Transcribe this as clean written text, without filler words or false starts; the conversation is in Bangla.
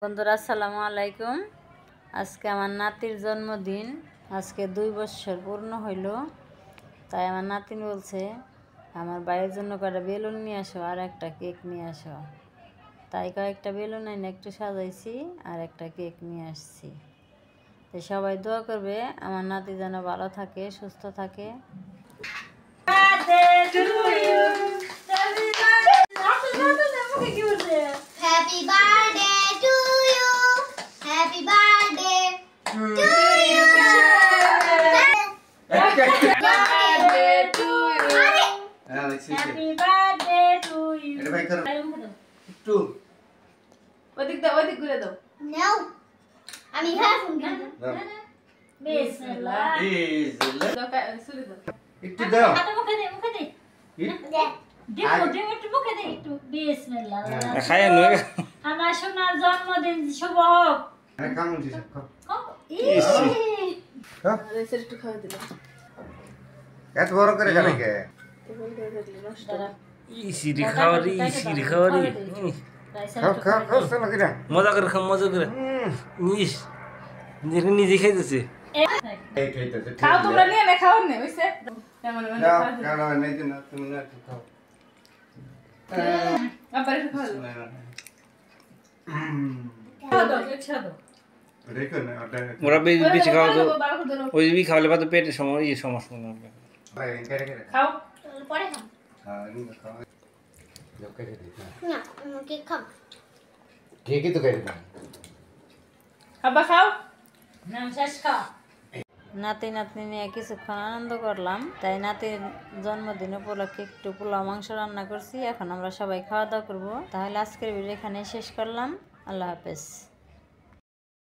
বন্ধুরা আসসালামু আলাইকুম। আজকে আমার নাতির জন্মদিন। আজকে 2 বছর পূর্ণ হইল। তাই আমার নাতিন বলছে আমার ভাইয়ের জন্য কয়েকটা বেলুন নিয়ে আসো আর একটা কেক নিয়ে আসো। তাই কয়েকটা বেলুন এনে একটু সাজাইছি আর একটা কেক নিয়ে আসছি। তো সবাই দোয়া করবে আমার নাতি যেন ভালো থাকে, সুস্থ থাকে। Happy birthday to you. Happy birthday to you. Happy birthday to you. Happy birthday to you. এটা ভাই করো একটু ওদিক ঘুরে দাও। No. আমি হাফুন দিন। বিসমিল্লাহ। একটু দাও হাতে মুখে দে। একটু মুখে দে একটু। বিসমিল্লাহ। খায় নয় আমার সোনার জন্মদিন শুভ হোক। আরে কাম দিছ খাও একটু খাওয়া দিলাম। এত বড় করে জানে কে ইসিরি খাওয়ারি খাও খাও খাও চলো কিরা মজা করে নিস নিজে খাইতেছে এই খাইতেছে খাও তোমরা নিয়ে নে খাও নে হইছে এমন এমন যাও খাওয়া দিলাম। কারণ নাই না তুমি না খাও আবার একটু খাওয়া দাও। খাওয়া দাও ইচ্ছা দাও। দেখো না ওটা ওরা বেশি খাওয়া তো বাবা ধরো ওই বি খাওয়ালে বা তো পেটের সমস্যা না ভাই কেটে কেটে খাও। পরে খাও। হ্যাঁ নিয়ে খাও লোক কেটে দিছ না, কে খাও। ঠিক তো কেটে দাও আব্বা খাও। নাম শেষ খাও। নাতি নাতনি নিয়ে কিছুক্ষণ আনন্দ করলাম। তাই নাতির জন্মদিন উপলক্ষে একটু পোলাও মাংস রান্না করছি। এখন আমরা সবাই খাওয়া দাওয়া করবো। তাহলে আজকের ভিডিও এখানে শেষ করলাম। আল্লাহ হাফেজ।